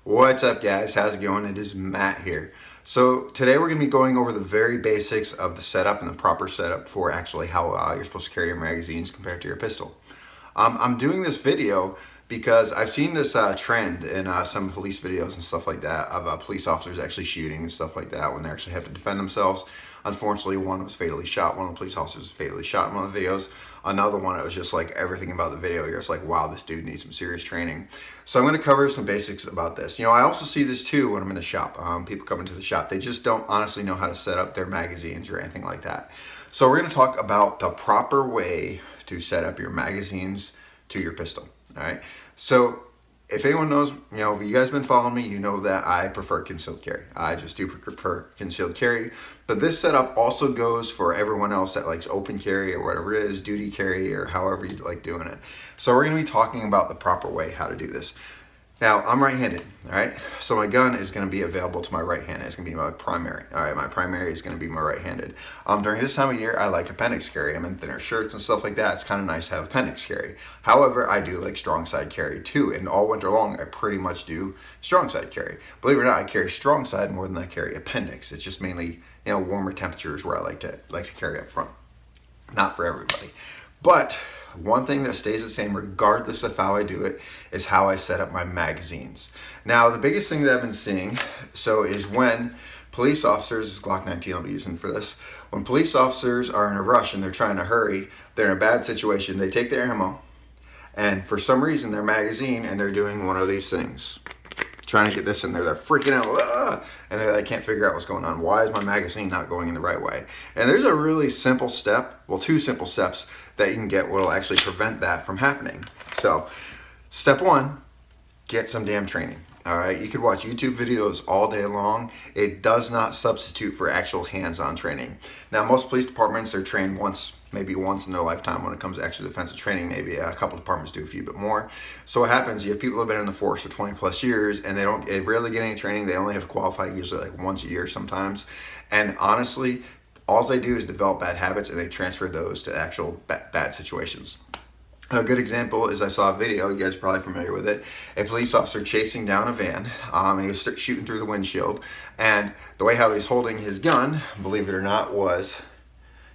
What's up, guys? How's it going? It is Matt here. So today we're going to be going over the very basics of the setup and the proper setup for actually how you're supposed to carry your magazines compared to your pistol. I'm doing this video because I've seen this trend in some police videos and stuff like that of police officers actually shooting and stuff like that when they actually have to defend themselves. Unfortunately, one was fatally shot. One of the police officers was fatally shot in one of the videos. Another one, it was just like everything about the video, you're just like, wow, this dude needs some serious training. So I'm going to cover some basics about this. You know, I also see this too when I'm in the shop. People come into the shop, they just don't honestly know how to set up their magazines or anything like that. So we're going to talk about the proper way to set up your magazines to your pistol. All right. So if anyone knows, you know, if you guys have been following me, you know that I prefer concealed carry. I just do prefer concealed carry. But this setup also goes for everyone else that likes open carry or whatever it is, duty carry or however you like doing it. So we're going to be talking about the proper way how to do this. Now, I'm right-handed, all right? So my gun is going to be available to my right hand. It's going to be my primary, all right? My primary is going to be my right-handed. During this time of year, I like appendix carry. I'm in thinner shirts and stuff like that. It's kind of nice to have appendix carry. However, I do like strong side carry too, and all winter long, I pretty much do strong side carry. Believe it or not, I carry strong side more than I carry appendix. It's just mainly, you know, warmer temperatures where I like to carry up front. Not for everybody. But one thing that stays the same regardless of how I do it is how I set up my magazines. Now, the biggest thing that I've been seeing, is when police officers, this is Glock 19 I'll be using for this, when police officers are in a rush and they're trying to hurry, they're in a bad situation, they take their ammo, and for some reason their magazine, and they're doing one of these things. Trying to get this in there, they're freaking out, and they can't figure out what's going on. Why is my magazine not going in the right way? And there's a really simple step, well, two simple steps that you can get will actually prevent that from happening. So, step one, get some damn training. All right, you could watch YouTube videos all day long. It does not substitute for actual hands-on training. Now, most police departments, they're trained maybe once in their lifetime when it comes to actual defensive training. Maybe a couple departments do a few bit more. So what happens, you have people who have been in the force for 20 plus years and they rarely get any training. They only have to qualify usually like once a year sometimes. And honestly, all they do is develop bad habits and they transfer those to actual bad situations. A good example is I saw a video, you guys are probably familiar with it, a police officer chasing down a van, and he was shooting through the windshield, and the way how he's holding his gun, believe it or not, was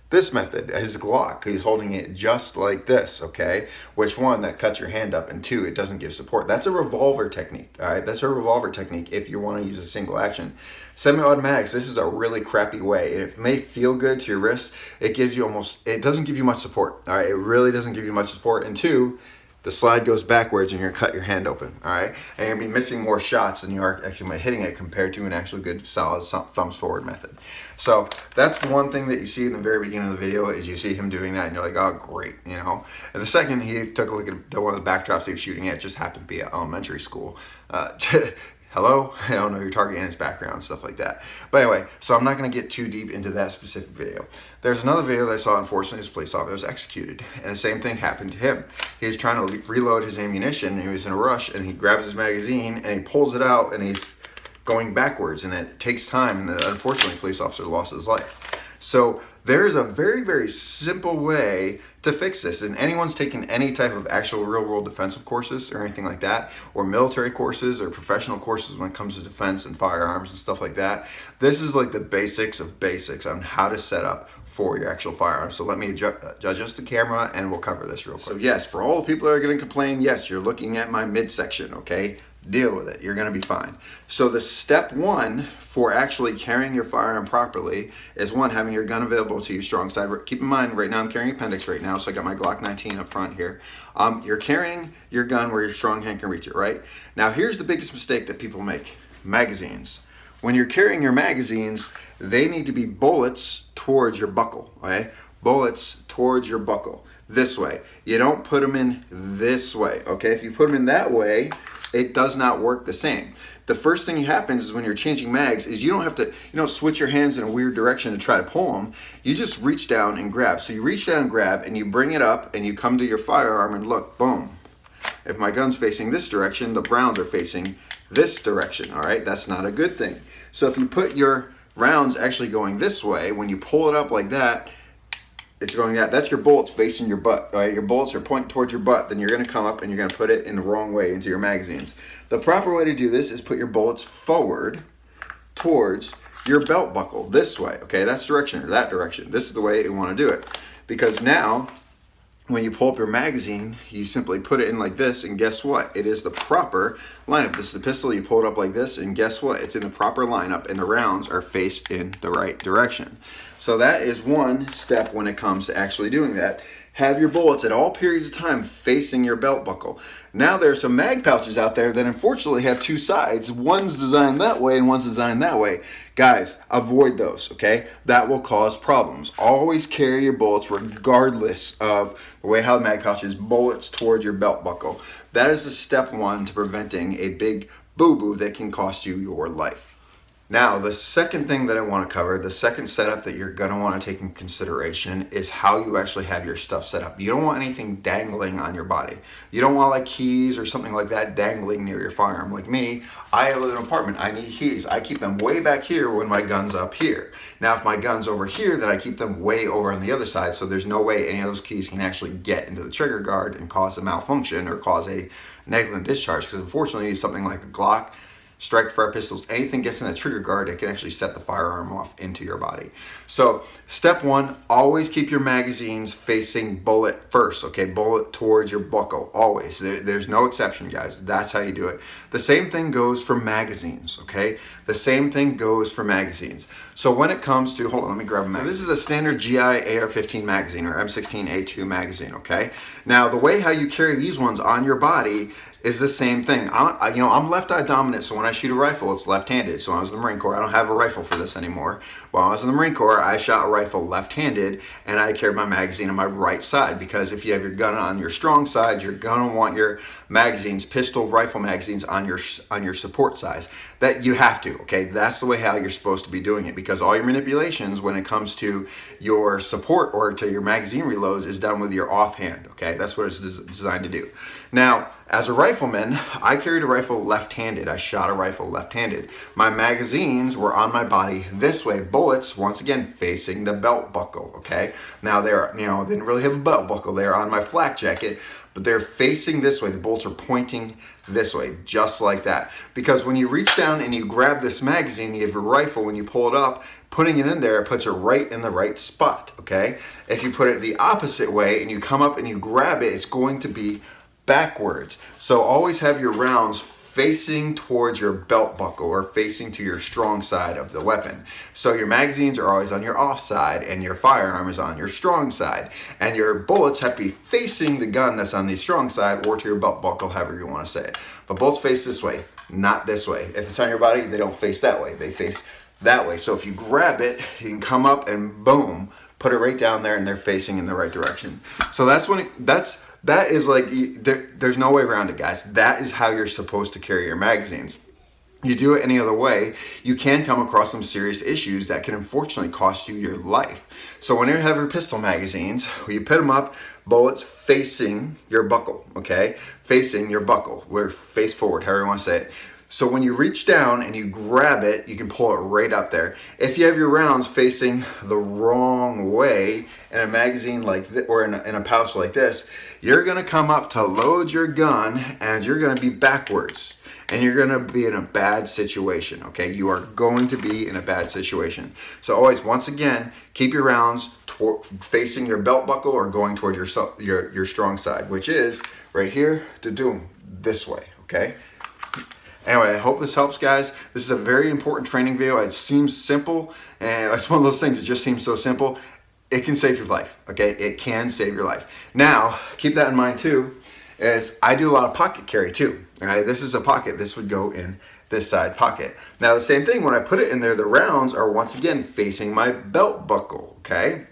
this method, his Glock. He's holding it just like this, okay? Which one, that cuts your hand up, and two, it doesn't give support. That's a revolver technique, all right? That's a revolver technique if you want to use a single action. Semi-automatics, this is a really crappy way. It may feel good to your wrist. It doesn't give you much support, all right? It really doesn't give you much support. And two, the slide goes backwards and you're gonna cut your hand open, all right? And you're gonna be missing more shots than you are actually hitting it compared to an actual good solid thumbs forward method. So that's the one thing that you see in the very beginning of the video is you see him doing that and you're like, oh, great, you know? And the second, he took a look at one of the backdrops he was shooting at, just happened to be at elementary school. Hello? I don't know your target and his background and stuff like that. But anyway, so I'm not going to get too deep into that specific video. There's another video that I saw, unfortunately, this police officer was executed. And the same thing happened to him. He was trying to reload his ammunition, and he was in a rush, and he grabs his magazine, and he pulls it out, and he's going backwards, and it takes time, and unfortunately, the police officer lost his life. So there's a very, very simple way to fix this. And anyone's taken any type of actual real world defensive courses or anything like that, or military courses or professional courses when it comes to defense and firearms and stuff like that, this is like the basics of basics on how to set up for your actual firearm. So let me adjust the camera and we'll cover this real quick. So yes, for all the people that are going to complain, yes, you're looking at my midsection, okay? Deal with it. You're going to be fine. So the step one for actually carrying your firearm properly is one, having your gun available to you strong side. Keep in mind, right now I'm carrying appendix right now, so I got my Glock 19 up front here. You're carrying your gun where your strong hand can reach it, right? Now here's the biggest mistake that people make. Magazines. When you're carrying your magazines, they need to be bullets towards your buckle, okay? Bullets towards your buckle. This way. You don't put them in this way, okay? If you put them in that way, it does not work the same. The first thing that happens is when you're changing mags is you don't have to, switch your hands in a weird direction to try to pull them. You just reach down and grab. So you reach down and grab and you bring it up and you come to your firearm and look, boom. If my gun's facing this direction, the rounds are facing this direction, all right? That's not a good thing. So if you put your rounds actually going this way, when you pull it up like that, it's going that. That's your bullets facing your butt, all right? Your bullets are pointing towards your butt. Then you're going to come up and you're going to put it in the wrong way into your magazines. The proper way to do this is put your bullets forward towards your belt buckle this way, okay? That's direction or that direction. This is the way you want to do it, because now when you pull up your magazine, you simply put it in like this, and guess what? It is the proper lineup. This is the pistol. You pull it up like this, and guess what? It's in the proper lineup, and the rounds are faced in the right direction. So that is one step when it comes to actually doing that. Have your bullets at all periods of time facing your belt buckle. Now there's some mag pouches out there that unfortunately have two sides. One's designed that way and one's designed that way. Guys, avoid those, okay? That will cause problems. Always carry your bullets regardless of the way how the mag pouch is, bullets towards your belt buckle. That is the step one to preventing a big boo-boo that can cost you your life. Now, the second thing that I want to cover, the second setup that you're going to want to take in consideration is how you actually have your stuff set up. You don't want anything dangling on your body. You don't want like keys or something like that dangling near your firearm. Like me, I live in an apartment. I need keys. I keep them way back here when my gun's up here. Now, if my gun's over here, then I keep them way over on the other side, so there's no way any of those keys can actually get into the trigger guard and cause a malfunction or cause a negligent discharge, because unfortunately, something like a Glock, strike fire pistols, anything gets in the trigger guard, it can actually set the firearm off into your body. So step one, always keep your magazines facing bullet first, okay? Bullet towards your buckle, always. There's no exception, guys. That's how you do it. The same thing goes for magazines, okay? The same thing goes for magazines. So when it comes to, hold on, let me grab a magazine. So this is a standard GI AR-15 magazine or M16A2 magazine, okay? Now the way how you carry these ones on your body is the same thing. I'm left-eye dominant, so when I shoot a rifle, it's left-handed. So when I was in the Marine Corps, I don't have a rifle for this anymore. While I was in the Marine Corps, I shot a rifle left-handed, and I carried my magazine on my right side, because if you have your gun on your strong side, you're gonna want your magazines, pistol, rifle magazines on your support side. That you have to, okay? That's the way how you're supposed to be doing it, because all your manipulations when it comes to your support or to your magazine reloads is done with your offhand, okay? That's what it's designed to do. Now, as a rifleman, I carried a rifle left-handed. I shot a rifle left-handed. My magazines were on my body this way. Bullets, once again, facing the belt buckle, okay? Now they're, didn't really have a belt buckle. They're on my flak jacket, but they're facing this way. The bolts are pointing this way, just like that. Because when you reach down and you grab this magazine, you have your rifle, when you pull it up, putting it in there, it puts it right in the right spot, okay? If you put it the opposite way and you come up and you grab it, it's going to be backwards. So always have your rounds facing towards your belt buckle or facing to your strong side of the weapon. So your magazines are always on your off side and your firearm is on your strong side. And your bullets have to be facing the gun that's on the strong side or to your belt buckle, however you want to say it. But bullets face this way, not this way. If it's on your body, they don't face that way. They face that way. So if you grab it, you can come up and boom, put it right down there and they're facing in the right direction. So that's when that is like, there's no way around it, guys. That is how you're supposed to carry your magazines. You do it any other way, you can come across some serious issues that can unfortunately cost you your life. So when you have your pistol magazines, you put them up, bullets facing your buckle, okay? Facing your buckle, we're face forward, however you want to say it. So when you reach down and you grab it, you can pull it right up there. If you have your rounds facing the wrong way in a magazine like this, or in a pouch like this, you're gonna come up to load your gun and you're gonna be backwards. And you're gonna be in a bad situation, okay? You are going to be in a bad situation. So always, once again, keep your rounds facing your belt buckle or going toward your strong side, which is right here to do them this way, okay? Anyway, I hope this helps, guys. This is a very important training video. It seems simple, and it's one of those things, it just seems so simple. It can save your life, okay? It can save your life. Now, keep that in mind too, is I do a lot of pocket carry too. All right, this is a pocket. This would go in this side pocket. Now, the same thing, when I put it in there, the rounds are once again facing my belt buckle, okay?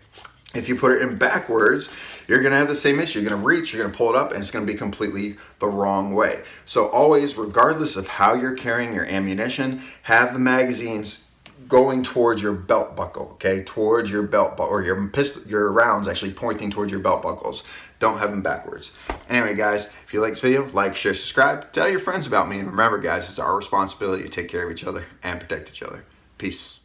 If you put it in backwards, you're gonna have the same issue. You're gonna reach, you're gonna pull it up, and it's gonna be completely the wrong way. So always, regardless of how you're carrying your ammunition, have the magazines going towards your belt buckle, okay? Towards your belt buckle, or your rounds actually pointing towards your belt buckles. Don't have them backwards. Anyway, guys, if you like this video, like, share, subscribe, tell your friends about me, and remember, guys, it's our responsibility to take care of each other and protect each other. Peace.